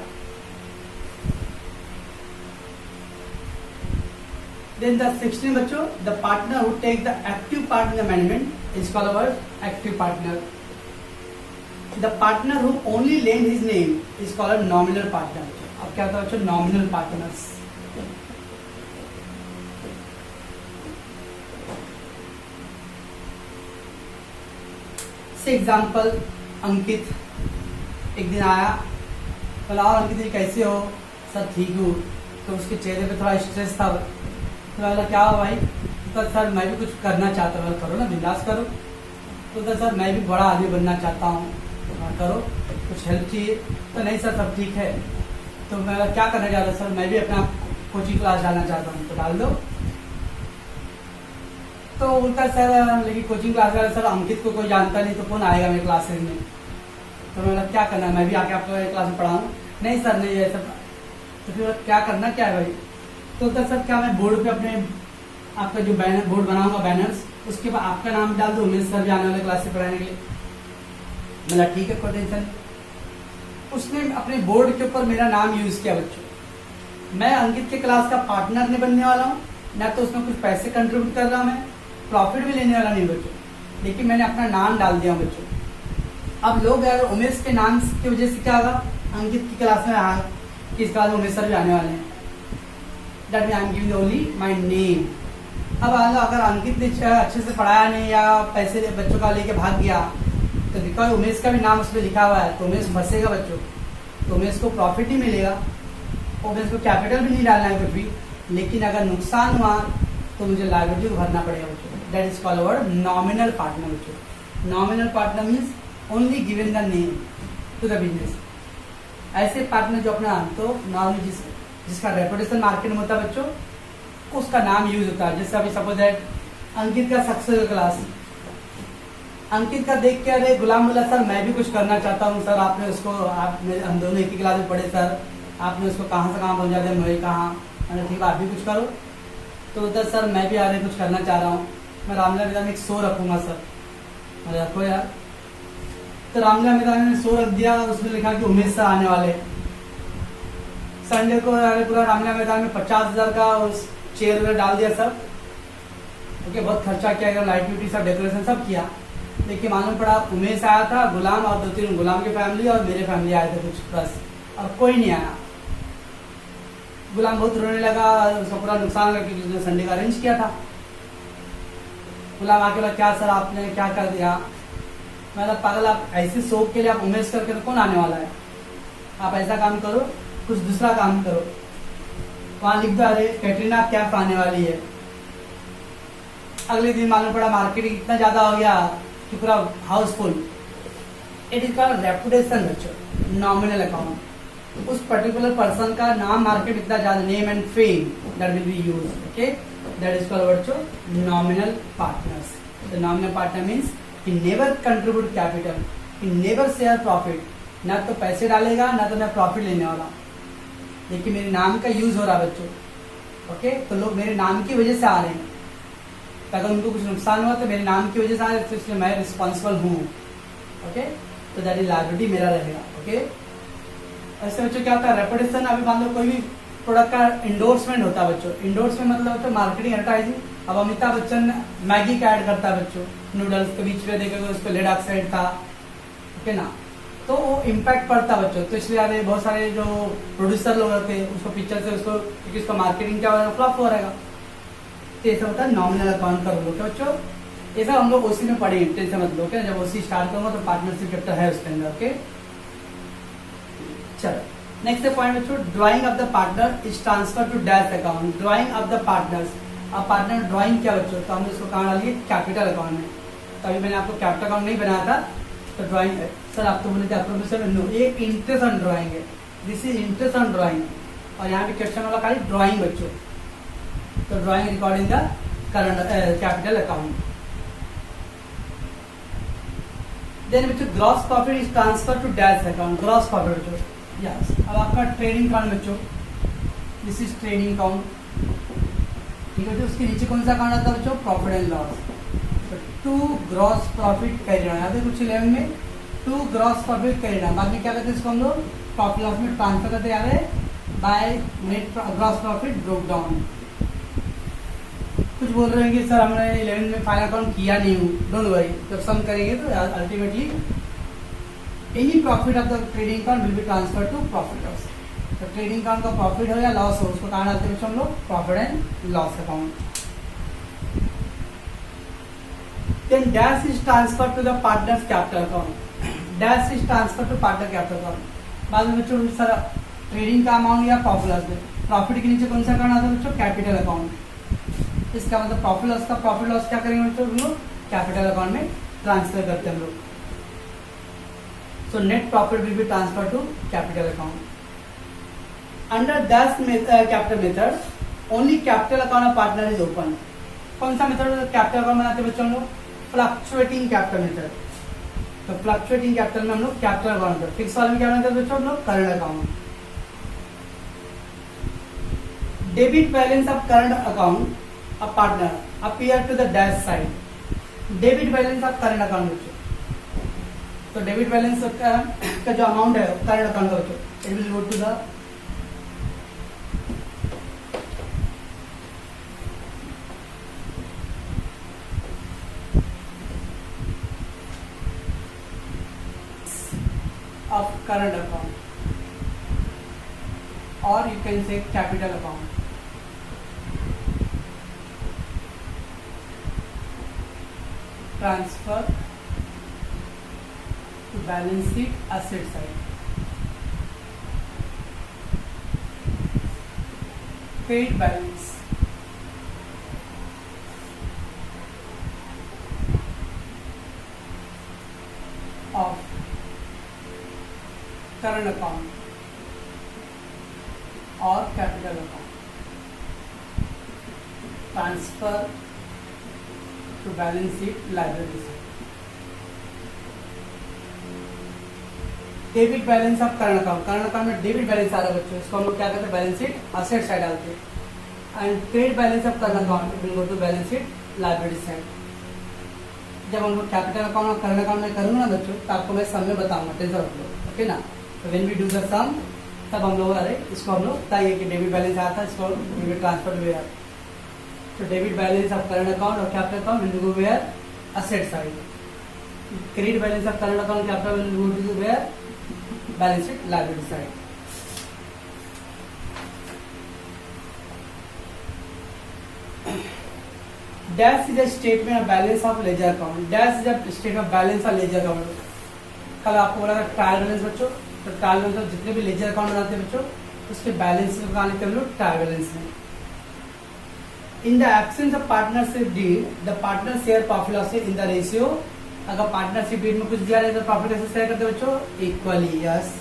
Then the 16 बच्चों, the partner who take the active part in the management is called our active partner। The partner who only lend his name is called a nominal partner। अब क्या होता है बच्चों? nominal partners। से example, अंकित एक दिन आया, बोला और अंकित जी कैसे हो? सर ठीक हूँ। तो उसके चेहरे पे थोड़ा स्ट्रेस था, तो बोला क्या हो भाई? तो सर मैं भी कुछ करना चाहता हूँ। करो ना, बिंदास करो। तो सर मैं भी बड़ा आदमी बनना चाहता हूँ। करो, कुछ हेल्प चाहिए? तो नहीं सर सब ठीक है। तो मैं क्या करना चाहता हूँ? सर मैं भी अपना कोचिंग क्लास डालना चाहता हूँ। तो डाल दो। तो उनका सर लेकिन कोचिंग क्लास वाला सर अंकित को कोई जानता नहीं, तो कौन आएगा मेरे क्लासेज में? तो मैं क्या करना है, मैं भी आके आपको क्लास में पढ़ाऊँ? नहीं सर नहीं है सब। तो फिर क्या करना क्या है भाई? तो सर क्या मैं बोर्ड पे अपने आपका जो बैनर बोर्ड बनाऊंगा बैनर्स, उसके बाद आपका नाम डाल दो, उमेश सर भी आने वाले क्लास से पढ़ाने के लिए। बोला ठीक है, कोई टेंशन। उसने अपने बोर्ड के ऊपर मेरा नाम यूज किया बच्चों। मैं अंकित के क्लास का पार्टनर नहीं बनने वाला हूँ, ना तो उसमें कुछ पैसे कंट्रीब्यूट कर रहा हूँ, मैं प्रॉफिट भी लेने वाला नहीं बच्चों, लेकिन मैंने अपना नाम डाल दिया बच्चों। अब लोग अगर उमेश के नाम की वजह से क्या होगा, अंकित की क्लास में आ कि इस क्लास में उमेश सर भी आने वाले हैं। That mean I am giving only my name. अब अगर अंकित ने अच्छे से पढ़ाया नहीं या पैसे बच्चों का लेके भाग गया, तो देखो उमेश का भी नाम उसमें लिखा हुआ है, तो उमेश फंसेगा बच्चों, तो उमेश को प्रॉफिट नहीं मिलेगा, उमेश को कैपिटल भी नहीं डालना है कुछ भी। लेकिन अगर नुकसान हुआ तो मुझे लायबिलिटी भरना पड़ेगा बच्चों। That is called our nominal partner बच्चों। Nominal partner means only given the name to the business. ऐसे पार्टनर जो अपना तो नॉर्मली जिसका रेपुटेशन मार्केट में होता है बच्चों, उसका नाम यूज होता है। जैसे अभी सपोज है अंकित का सक्सेस क्लास, अंकित का देख के अरे गुलाम बोला सर मैं भी कुछ करना चाहता हूँ सर, आपने उसको हम दोनों एक ही क्लास में पढ़े सर, आपने उसको कहाँ से कहाँ पहुँचा दिया, मैं कहाँ, मैंने ठीक है आप भी कुछ करो। तो उधर सर मैं भी आ रहे कुछ करना चाह रहा हूँ, मैं रामलीला मैदान में एक शो रखूंगा सर। अरे रखो यार। तो रामलीला मैदान में शो रख दिया, उसमें लिखा कि उमेश सर आने वाले। संडे को पूरा रामलीला मैदान में 50,000 का चेयर वगैरह डाल दिया सब। ओके, बहुत खर्चा किया, लाइट ब्यूटी सब डेकोरेशन सब किया, लेकिन मालूम पड़ा उमेश आया था, गुलाम और 2-3 गुलाम की फैमिली और मेरे फैमिली आए थे कुछ बस, और कोई नहीं आया। गुलाम बहुत रोने लगा, उसका पूरा नुकसान लगा क्योंकि उसने संडे का अरेंज किया था। गुलाम आके बोला क्या सर आपने क्या कर दिया? मैं पागल, आप ऐसे शौक के लिए आप उमेश करके तो कौन आने वाला है? आप ऐसा काम करो, कुछ दूसरा काम करो। वहां लिख दो अरे कैटरीना कैफ आने वाली है। अगले दिन मालूम पड़ा मार्केटिंग इतना ज्यादा हो गया कि पूरा house full, it is called reputation बच्चों, नॉमिनल अकाउंट। उस पर्टिकुलर पर्सन का नाम मार्केट इतना ज्यादा, name and fame that will be use, okay, that is called बच्चों nominal partners. The nominal partner means he never contribute capital, he never share profit, ना तो पैसे डालेगा ना तो मैं प्रॉफिट लेने वाला, लेकिन मेरे नाम का यूज हो रहा है बच्चों, ओके। तो लोग मेरे नाम की वजह से आ रहे हैं, अगर उनको कुछ नुकसान हुआ तो मेरे नाम की वजह से आ रहे हैं, तो इसलिए मैं रिस्पॉन्सिबल हूँ, ओके। तो दैट इज लायबिलिटी मेरा रहेगा, ओके। ऐसे बच्चों क्या होता है रेपुटेशन, अभी मान लो कोई भी प्रोडक्ट का इंडोर्समेंट होता है बच्चों, इंडोर्समेंट मतलब बच्चों मार्केटिंग एडवर्टाइजिंग। अब अमिताभ बच्चन मैगी का ऐड करता है बच्चों, नूडल्स के बीच में देखोगे उस पर लेड ऑक्साइड था, ओके ना, तो वो इम्पैक्ट पड़ता है बच्चों। तो इसलिए अभी बहुत सारे जो प्रोड्यूसर लोग रहते हैं उसको पिक्चर से उसको, क्योंकि उसका मार्केटिंग क्या होगा, फ्लॉप हो रहेगा। तो ऐसा होता है नॉमिनल अकाउंट का रोल, बच्चों ये सब हम लोग ओसी में पढ़े, टेंशन मत लो, क्या जब ओसी स्टार्ट करूंगा तो पार्टनरशिप चैप्टर है उसके अंदर, ओके। चलो नेक्स्ट पॉइंट बच्चों, drawing of the partner is transfer to dash account. Drawing of the partners, अब पार्टनर ड्राइंग क्या बच्चों, तो हमने इसको कहाँ डालिए कैपिटल अकाउंट में। तो अभी मैंने आपको कैपिटल अकाउंट नहीं बनाया था, तो ड्राइंग सर आप तो बोले थे प्रोफेसर नो, ये इंटरेस्ट ऑन ड्राइंग है, this is interest on drawing, और यहाँ पे क्वेश्चन वाला खाली ड्राइंग बच्चों। तो drawing recording the current capital account. Then बच्चों gross profit is transfer to dash account. Gross profit बच्चों यस, अब आपका ट्रेडिंग अकाउंट बच्चों, दिस इज ट्रेडिंग अकाउंट, ठीक है। उसके नीचे कौन सा अकाउंट आता है बच्चों, profit and loss. To gross profit करेगा, यहाँ पे कुछ 11 में टू ग्रॉस प्रॉफिट करेगा, बाद में क्या करते हैं इसको हम लोग प्रॉफिट लॉस में ट्रांसफर करते जा रहे by net gross profit broke down. कुछ बोल रहे हैं कि सर हमने 11 में फाइनल अकाउंट किया नहीं हूँ, डोंट वरी, जब सम करेंगे तो ultimately any profit of the trading account will be transfer to profit loss. तो ट्रेडिंग अकाउंट का प्रॉफिट हो या लॉस हो, उसको कहाँ डालते हैं हम लोग, profit and loss account. Then dash is transferred to the partner's capital account. Dash is transferred to partner capital account. बाद में बच्चों सर ट्रेडिंग का अमाउंट या प्रॉफिट लॉस में, प्रॉफिट के नीचे कौन सा अकाउंट आता है बच्चों, कैपिटल अकाउंट। इसका मतलब प्रॉफिट लॉस का प्रॉफिट लॉस क्या करेंगे बच्चों, हम लोग कैपिटल अकाउंट में ट्रांसफर करते हैं हम लोग। So net profit will be transfer to capital account. Under dash capital method only capital account of partner is open. कौन सा मेथड कैपिटल अकाउंट बनाते हैं बच्चों हम लोग, फ्लक्चुएटिंग कैपिटल मेथड। तो फ्लक्चुएटिंग कैपिटल में हम लोग कैपिटल अकाउंट, फिक्स वाले में क्या बनाते हैं बच्चों हम लोग, current account. Debit balance of current account of partner appear to the dash side. Debit balance of current account बच्चों, तो डेबिट बैलेंस का जो अमाउंट है करंट अकाउंट का बच्चों, it will go to the of current account, or you can say capital account. Transfer to balance sheet asset side. Credit balance of current account or capital account, transfer to balance sheet liability side. Debit balance of current account, current account में debit balance आ रहा है बच्चों, इसको हम लोग क्या करते हैं, बैलेंस शीट असेट साइड डालते हैं। And credit balance of current account will go to balance sheet liability side. जब हम लोग कैपिटल अकाउंट और करंट अकाउंट में करूंगा ना बच्चों, तो आपको मैं सब में बताऊंगा, टेंशन मत लो, ओके ना। तो व्हेन वी डू द सम, तब हम लोग अरे इसको हम लोग बताइए कि डेबिट बैलेंस आया था, इसको डेबिट ट्रांसफर वेयर। तो debit balance of current account और capital account will go where asset side. Credit balance of current account capital will go to where balance sheet liability side. Dash is a statement of balance of ledger account. Dash is a statement of balance of ledger account. कल आपको बोला था trial balance बच्चों, तो trial balance जितने भी ledger account बनाते हैं बच्चों, उसके बैलेंस को कहाँ लिखते हैं हम लोग, ट्रायल बैलेंस में। इन the absence of partnership did the partner share profit loss in the ratio. अगर पार्टनरशिप डीड में कुछ दिया रहे तो प्रॉफिट कैसे शेयर करते बच्चों, इक्वली। यस।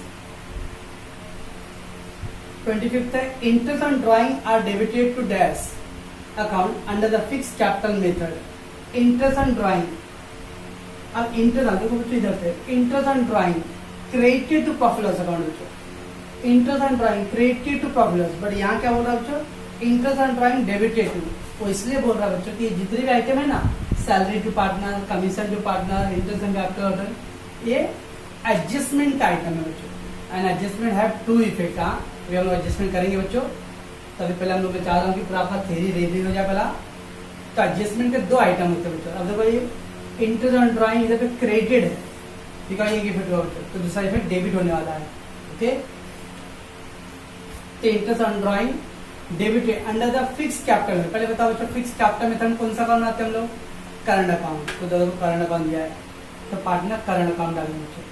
25th है interest on drawing are debited to dash account under the fix capital method. Interest on drawing, अब इंटरेस्ट देखो बच्चों इधर पे, interest on drawing credited to profit loss account बच्चों, interest on drawing credited to profit loss. But यहाँ क्या बोल रहा है बच्चों, interest on drawing debited to. वो इसलिए बोल रहा है बच्चों कि जितने भी आइटम है ना, salary to partner, commission to partner, interest on capital order, ये एडजस्टमेंट का आइटम है बच्चों। And adjustment have to effect. हाँ, हम लोग एडजस्टमेंट करेंगे बच्चों, तभी पहले हम लोग चाह रहा हूँ कि पूरा आपका थ्योरी रिवीजन हो जाए पहला। तो एडजस्टमेंट के दो आइटम होते हैं बच्चों। अब देखो ये इंटरेस्ट ऑन ड्राइंग इधर पे क्रेडिटेड है, ठीक है, ये इफेक्ट होगा बच्चों, तो दूसरा इफेक्ट डेबिट होने वाला है। ओके, तो interest on drawing debited under the fix capital में। पहले बताओ बच्चों, फिक्स कैपिटल मेथड कौन सा अकाउंट बनाते हैं हम लोग, करंट अकाउंट। तो देखो करंट अकाउंट दिया है तो पार्टनर करंट अकाउंट डालेंगे बच्चों,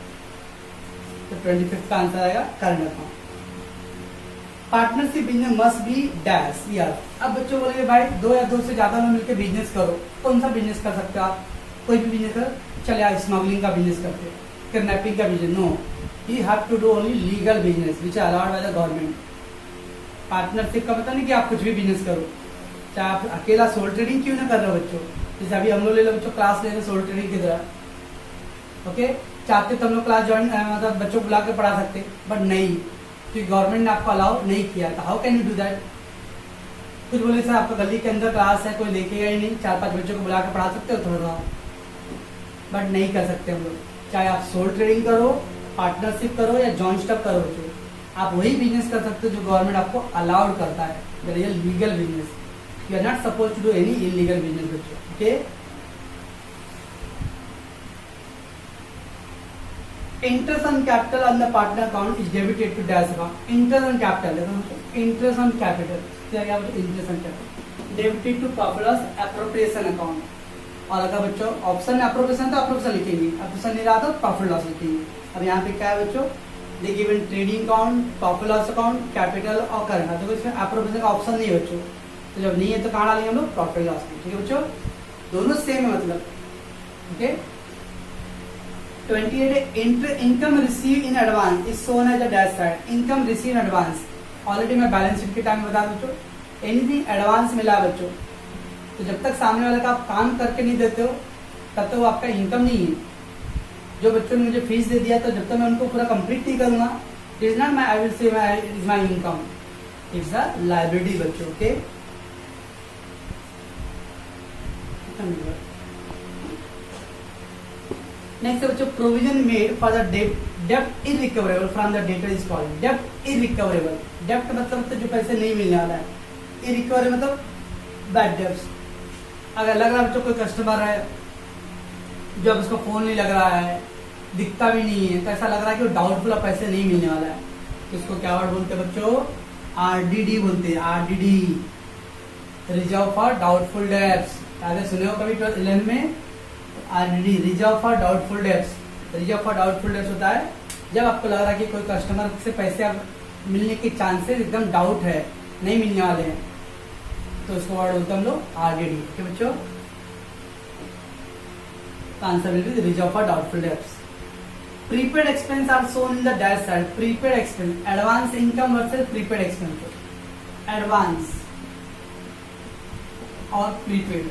तो 25th का आंसर आएगा current account. Partnership business must be dash year. अब बच्चों बोलेंगे भाई दो या दो से ज्यादा लोग मिलकर बिजनेस करो, कौन सा बिजनेस कर सकते हो आप, कोई भी बिजनेस कर, चले आप स्मगलिंग का बिजनेस करते, किडनैपिंग का business, no, you have to do only legal business which allowed by the government. Partnership का पता नहीं कि आप कुछ भी बिजनेस करो, चाहे आप अकेला सोल ट्रेडिंग क्यों ना कर रहे हो बच्चों। जैसे अभी हम लोग ले लो बच्चों, क्लास ले लो सोल ट्रेडिंग की तरह। ओके, चाहते तो हम लोग क्लास ज्वाइन मतलब बच्चों को बुला के पढ़ा सकते, बट नहीं, क्योंकि गवर्नमेंट ने आपको अलाउ नहीं किया। तो how can you do that. कुछ बोले सर आपका गली के अंदर क्लास है, कोई लेके गया ही नहीं, 4-5 बच्चों को बुला के पढ़ा सकते हो थोड़ा, बट नहीं कर सकते हम लोग। चाहे आप सोल ट्रेडिंग करो, पार्टनरशिप करो या जॉइंट स्टॉक करो बच्चों, आप वही बिजनेस कर सकते हो जो गवर्नमेंट आपको अलाउड करता है, that is legal business. You are not suppose to do any illegal business बच्चों। Okay, interest on capital on the partner account is debited to dash account. Interest on capital, interest on capital, interest on capital debited to profit loss appropriation account. और अगर बच्चों option में appropriation तो appropriation लिखेंगे, option नहीं रहा तो profit loss लिखेंगे। अब यहाँ पे क्या है बच्चों, they given trading account, profit loss account, capital और करंट। तो इसमें एप्रोप्रिएशन का ऑप्शन नहीं है बच्चों, तो जब नहीं है तो कहाँ डालेंगे हम लोग, प्रॉफिट लॉस में। ठीक है बच्चों, दोनों सेम है मतलब। Okay, 28 income receive in advance is shown as a dash side. Income receive in advance, already मैं बैलेंस शीट के टाइम में बता दूं बच्चों, एनीथिंग एडवांस मिला बच्चों, तो जब तक सामने वाले का आप काम करके नहीं देते हो तब तक वो आपका इनकम नहीं है। जो बच्चों ने मुझे फीस दे दिया तो जब तक मैं उनको पूरा कंप्लीट नहीं करूंगा, it is not my, I will say is my income, it's a liability बच्चों। ओके, नेक्स्ट बच्चों, प्रोविजन मेड फॉर द डेब्ट irrecoverable from the debtor is called डेब्ट इरिकवरेबल। डेब्ट मतलब जो पैसे नहीं मिलने वाला है, इरिकवरेबल मतलब बैड डेब्ट्स। अगर लग रहा है बच्चों कोई कस्टमर है जो अब उसका फोन नहीं लग रहा है, दिखता भी नहीं है, तो ऐसा लग रहा है कि वो डाउटफुल अब पैसे नहीं मिलने वाला है, तो इसको क्या वर्ड बोलते हैं बच्चों, आरडीडी बोलते हैं, RDD, reserve for doubtful debts. आगे सुने हो कभी 11 में, RDD reserve for doubtful debts. Reserve for doubtful debts होता है जब आपको लग रहा है कि कोई कस्टमर से पैसे मिलने के चांसेस एकदम डाउट है, नहीं मिलने वाले हैं, तो उसको वर्ड बोलते हैं हम लोग आरडीडी। ठीक है बच्चों, answer will be reserve for doubtful debts. Prepaid expense are shown in the dash side. Prepaid expense, advance income versus prepaid expense. Advance और प्रीपेड,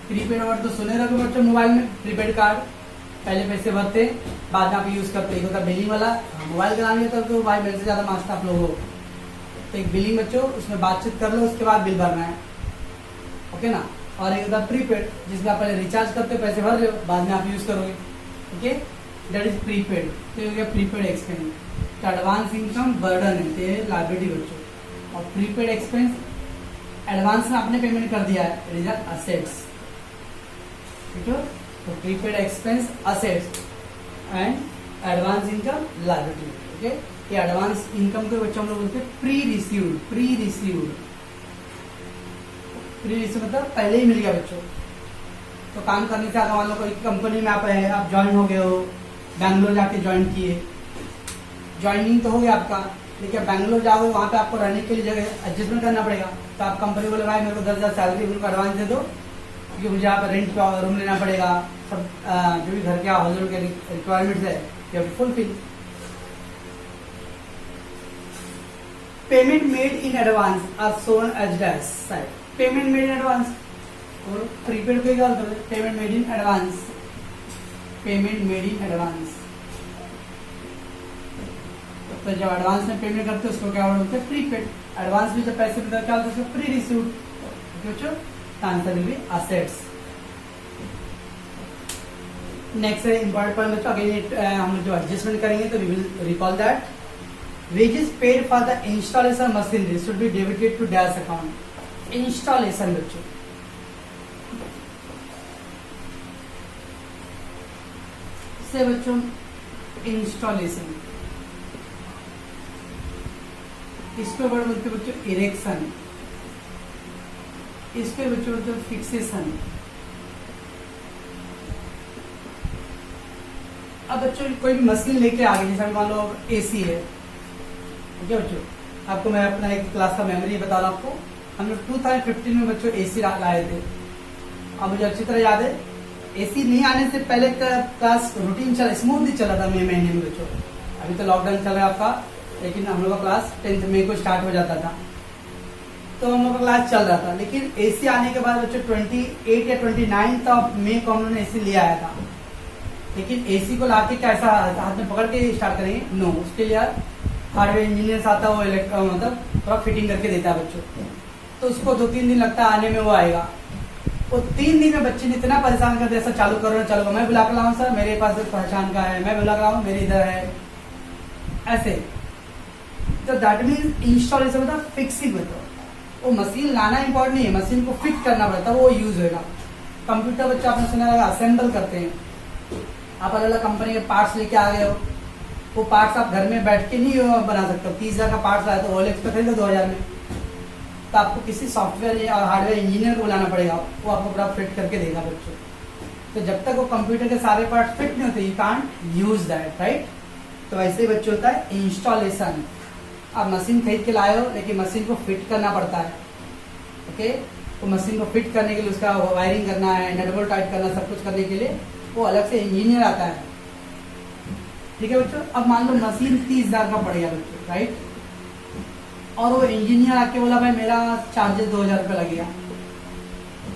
प्रीपेड वर्ड तो सुने रहोगे बच्चों मोबाइल में, प्रीपेड कार्ड पहले पैसे भरते बाद में आप यूज करते। एक होता बिलिंग वाला, मोबाइल कराने तो भाई मेरे से ज्यादा मास्टर आप लोग हो, तो एक बिलिंग बच्चों उसमें बातचीत कर लो, उसके बाद बिल भरना है, ओके ना। और एक होता प्रीपेड जिसमें आप पहले रिचार्ज करते हो, पैसे भर रहे हो, बाद में आप यूज करोगे, ओके, दैट इज प्रीपेड। तो हो गया प्रीपेड एक्सपेंस। तो एडवांस इनकम बर्डन है, लायबिलिटी बच्चों, और प्रीपेड एक्सपेंस एडवांस में आपने पेमेंट कर दिया है, इट इज असेट्स। ठीक है, तो prepaid expense assets and advance income liability. Okay, ये एडवांस इनकम के बच्चों हम लोग बोलते हैं pre received. Pre received, pre receive मतलब पहले ही मिल गया बच्चों। तो काम करने से अगर मान लो कोई कंपनी में आप ज्वाइन हो गए हो, बैंगलोर जाके ज्वाइन किए, ज्वाइनिंग तो हो गया आपका, लेकिन बैंगलोर जाओगे वहाँ पे आपको रहने के लिए जगह एडजस्टमेंट करना पड़ेगा। तो आप कंपनी बोले भाई मेरे को 10,000 सैलरी उनको एडवांस दे दो, क्योंकि मुझे यहाँ पे रेंट पे रूम लेना पड़ेगा, सब जो भी घर के हाउस होल्ड के रिक्वायरमेंट्स है you have to fulfil. Payment made in advance are shown as dash side. Payment made in advance और प्रीपेड को क्या बोलते हैं? Payment made in advance. Payment made in advance, तो जब एडवांस में पेमेंट करते हैं उसको क्या बोलते हैं? प्रीपेड। एडवांस में जब पैसे मिलते हैं क्या बोलते हैं? Pre received. बच्चों answer will be assets. Next है इंपॉर्टेंट पॉइंट बच्चों, अगेन हम जो एडजस्टमेंट करेंगे तो we will recall that wages paid for the installation machinery should be debited to dash account. Installation बच्चों, से बच्चों इंस्टॉलेशन, इसको वर्ड बोलते बच्चों इरेक्शन, इसके बच्चों बोलते फिक्सेशन। अब बच्चों कोई भी मशीन लेके आ गई, जैसे मान लो एसी है, ठीक है बच्चों, आपको मैं अपना एक क्लास का मेमोरी बता रहा हूँ आपको। हम लोग 2015 में बच्चों एसी लाए थे। अब मुझे अच्छी तरह याद है, एसी नहीं आने से पहले का क्लास रूटीन चला, स्मूथली चला था मई महीने में बच्चों। अभी तो लॉकडाउन चल रहा है आपका, लेकिन हम लोग का क्लास 10 मई को स्टार्ट हो जाता था, तो हम लोग का क्लास चल रहा था। लेकिन एसी आने के बाद बच्चों 28 या 29 मई को हम लोगों ने एसी ले आया था। लेकिन एसी को लाके कैसा हाथ में पकड़ के स्टार्ट करेंगे? नो, उसके लिए हार्डवेयर इंजीनियर आता है, वो मतलब थोड़ा फिटिंग करके देता है बच्चों, तो उसको 2-3 दिन लगता है आने में, वो आएगा। वो 3 दिन में बच्चे ने इतना परेशान कर दिया, ऐसा चालू करो चलो, मैं बुला कर लाऊं सर, मेरे पास पहचान का है, मैं बुला कर लाऊं, मेरे इधर है, ऐसे। तो दैट मीन्स इंस्टॉलेशन होता है फिक्सिंग होता है। वो मशीन लाना इंपॉर्टेंट नहीं है, मशीन को फिट करना पड़ता है, वो यूज होगा। कंप्यूटर बच्चा आपने सुना होगा असेंबल करते हैं, आप अलग अलग कंपनी के पार्ट्स लेके आ गए हो, वो पार्ट्स आप घर में बैठ के नहीं बना सकते हो। 30,000 का पार्ट्स लाया तो ओएलएक्स पे खरीदो 2,000 में, तो आपको किसी सॉफ्टवेयर या हार्डवेयर इंजीनियर को बुलाना पड़ेगा, वो आपको पूरा फिट करके देगा बच्चों। तो जब तक वो कंप्यूटर के सारे पार्ट फिट नहीं होते, you can't use that, right. तो ऐसे ही बच्चों होता है इंस्टॉलेशन। आप मशीन खरीद के लाए हो, लेकिन मशीन को फिट करना पड़ता है, ओके। तो मशीन को फिट करने के लिए उसका वायरिंग करना है, नट बोल्ट टाइट करना, सब कुछ करने के लिए वो अलग से इंजीनियर आता है, ठीक है बच्चों। अब मान लो मशीन 30,000 का पड़ गया बच्चों, राइट, और वो इंजीनियर आके बोला भाई मेरा चार्जेस 2,000 रुपये लगेगा।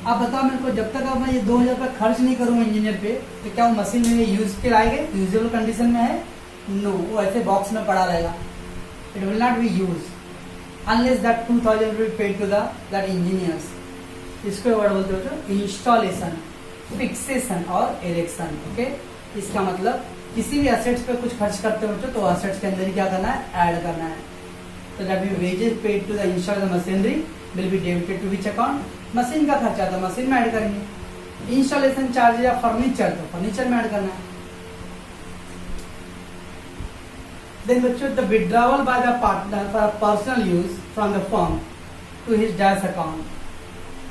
आप बताओ मेरे को, जब तक अब मैं ये 2,000 रुपये खर्च नहीं करूँगा इंजीनियर पे, तो क्या वो मशीन में यूज के लाएंगे? यूजेबल कंडीशन में है? नो, वो ऐसे बॉक्स में पड़ा रहेगा, it will not be use unless that 2,000 रुपये पेड टू दैट इंजीनियर्स। इसको वर्ड बोलते हो इंस्टॉलेशन, फिक्सेशन और इरेक्शन, ओके। इसका मतलब किसी भी एसेट्स पे कुछ खर्च करते हो तो एसेट्स के अंदर ही क्या करना है? ऐड करना है। तो जब भी wages paid to the install machinery will be debited to which account? Machine का खर्चा था मशीन में ऐड करेंगे। इंस्टॉलेशन चार्ज या फर्नीचर तो फर्नीचर में ऐड करना है। देन बच्चों the withdrawal by the partner for personal use from the firm to his dash account.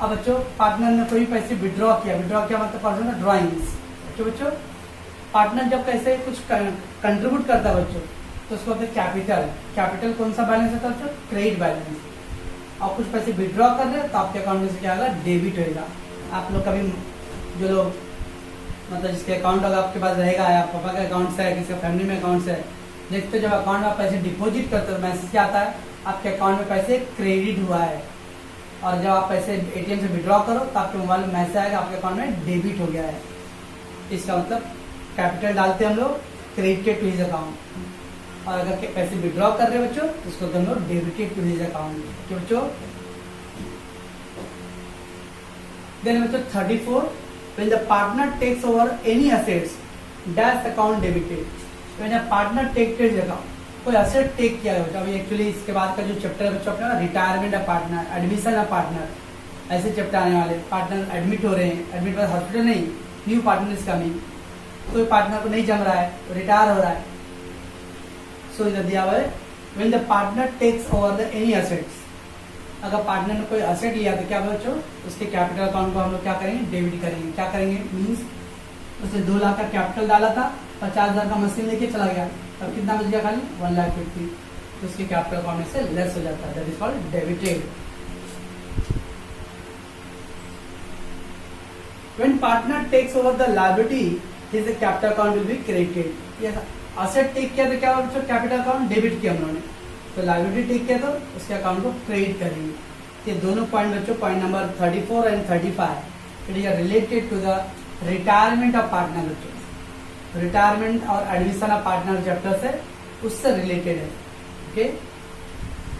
अब बच्चों पार्टनर ने कोई पैसे विड्रॉ किया, विड्रॉ किया मतलब पर्सनल ड्रॉइंग्स। बच्चों पार्टनर जब पैसे कुछ कंट्रीब्यूट करता है बच्चों, तो उसको बोलते कैपिटल। कैपिटल कौन सा बैलेंस होता है बच्चों? Credit balance. और कुछ पैसे विड्रॉ कर रहे हैं तो आपके अकाउंट में से क्या होगा? डेबिट होगा। आप लोग कभी जो लोग मतलब जिसके अकाउंट अगर आपके पास रहेगा, या पापा के अकाउंट से है, किसी फैमिली में अकाउंट से है, देखते जब अकाउंट में आप पैसे डिपॉजिट करते हो मैसेज क्या आता है? आपके अकाउंट में पैसे क्रेडिट हुआ है। और जब आप पैसे एटीएम से विड्रॉ करो तो आपके मोबाइल में मैसेज आएगा आपके अकाउंट में डेबिट हो गया है। इसका मतलब कैपिटल डालते हैं हम लोग क्रेडिटेड टू हिज अकाउंट, और अगर पैसे विड्रॉ कर रहे हैं बच्चों उसको हम लोग डेबिटेड टू हिज अकाउंट। तो बच्चों देन बच्चों 34 when the partner takes over any assets dash account debited. When a partner take his account, कोई असेट टेक किया है बच्चों। अभी एक्चुअली इसके बाद का जो चैप्टर है बच्चों अपना retirement of partner, admission of partner, ऐसे चैप्टर आने वाले। पार्टनर एडमिट हो रहे हैं, एडमिट बाय हॉस्पिटल नहीं, न्यू पार्टनर इज कमिंग। कोई पार्टनर को नहीं जम रहा है, रिटायर हो रहा है, सो इधर दिया हुआ है when the partner takes over the any assets. अगर पार्टनर ने कोई असेट लिया तो क्या बच्चों उसके कैपिटल अकाउंट को हम लोग क्या करेंगे? डेबिट करेंगे। क्या करेंगे मीन्स उसने 2 लाख का कैपिटल डाला था, 50,000 का मशीन लेके चला गया, तब कितना बच गया? खाली 1,50,000। तो उसके कैपिटल अकाउंट में से लेस हो जाता है, that is called debited. When partner takes over the liability, his capital account will be credited. Yes, asset take किया तो क्या हुआ बच्चों, कैपिटल अकाउंट डेबिट किया हम लोगों ने, तो लायबिलिटी टेक किया तो उसके अकाउंट को क्रेडिट करेंगे। ये दोनों पॉइंट बच्चों, point number 34 and 35 it is related to the retirement of partner बच्चों। रिटायरमेंट और एडमिशन ऑफ पार्टनर चैप्टर से उससे रिलेटेड है। ओके,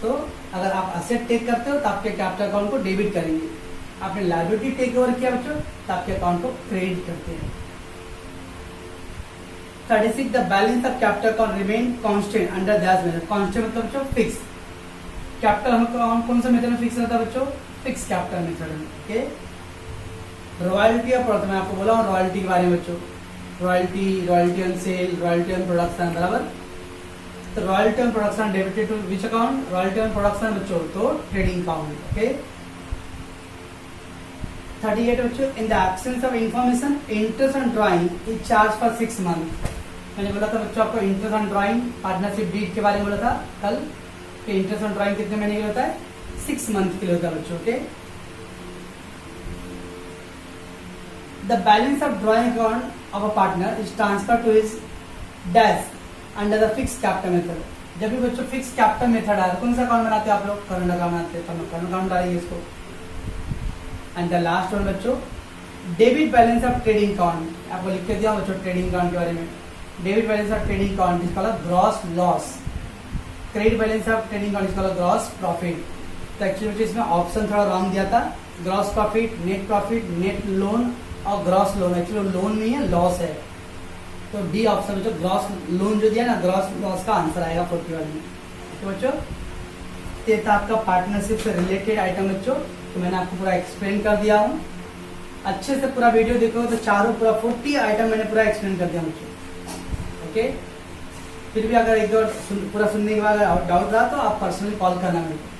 तो अगर आप असेट टेक करते हो तो आपके कैपिटल अकाउंट को डेबिट करेंगे, आपने लायबिलिटी टेक ओवर किया बच्चों तो आपके अकाउंट को क्रेडिट करते हैं। 36 the balance of capital account remain constant under that method. Constant मतलब बच्चों फिक्स। कैपिटल अकाउंट कौन सा मेथड में फिक्स रहता है बच्चों, फिक्स कैपिटल मेथड में। ओके, रॉयल्टी और प्रोडक्ट, मैं आपको बोला हूँ रॉयल्टी के बारे में बच्चों, royalty on sale, royalty on production, बराबर। तो royalty on production debited to which account, royalty on production बच्चों तो ट्रेडिंग अकाउंट। ओके, 38 बच्चों, in the absence of information interest on drawing is charge for 6 month. मैंने बोला था बच्चों आपको interest on drawing partnership deed के बारे में बोला था कल कि इंटरेस्ट ऑन ड्राइंग कितने महीने के लिए होता है, 6 मंथ के लिए होता है बच्चों। Okay, the balance of drawing account of a partner is transfer to his dash under the fix capital method. जब भी बच्चों फिक्स कैपिटल मेथड आया, कौन सा अकाउंट बनाते हैं आप लोग, करंट अकाउंट बनाते हैं, तो करंट अकाउंट डालेंगे इसको। एंड द लास्ट वन बच्चों debit balance of trading account, आपको लिख के दिया बच्चों ट्रेडिंग अकाउंट के बारे में। Debit balance of trading account is called gross loss, credit balance of trading account is called gross profit. तो एक्चुअली इसमें ऑप्शन थोड़ा रॉन्ग दिया था, ग्रॉस प्रॉफिट, नेट लोन और ग्रॉस लोन। एक्चुअली लोन नहीं है, लॉस है, तो डी ऑप्शन बच्चों ग्रॉस लोन जो दिया ना, ग्रॉस लॉस का आंसर आएगा 41 में। तो बच्चों ये था आपका पार्टनरशिप से रिलेटेड आइटम बच्चों, तो मैंने आपको पूरा एक्सप्लेन कर दिया हूँ। अच्छे से पूरा वीडियो देखो तो चारों पूरा 40 आइटम मैंने पूरा एक्सप्लेन कर दिया बच्चों। ओके, फिर भी अगर एक दो पूरा सुनने के बाद डाउट रहा तो आप पर्सनली कॉल करना मेरे को।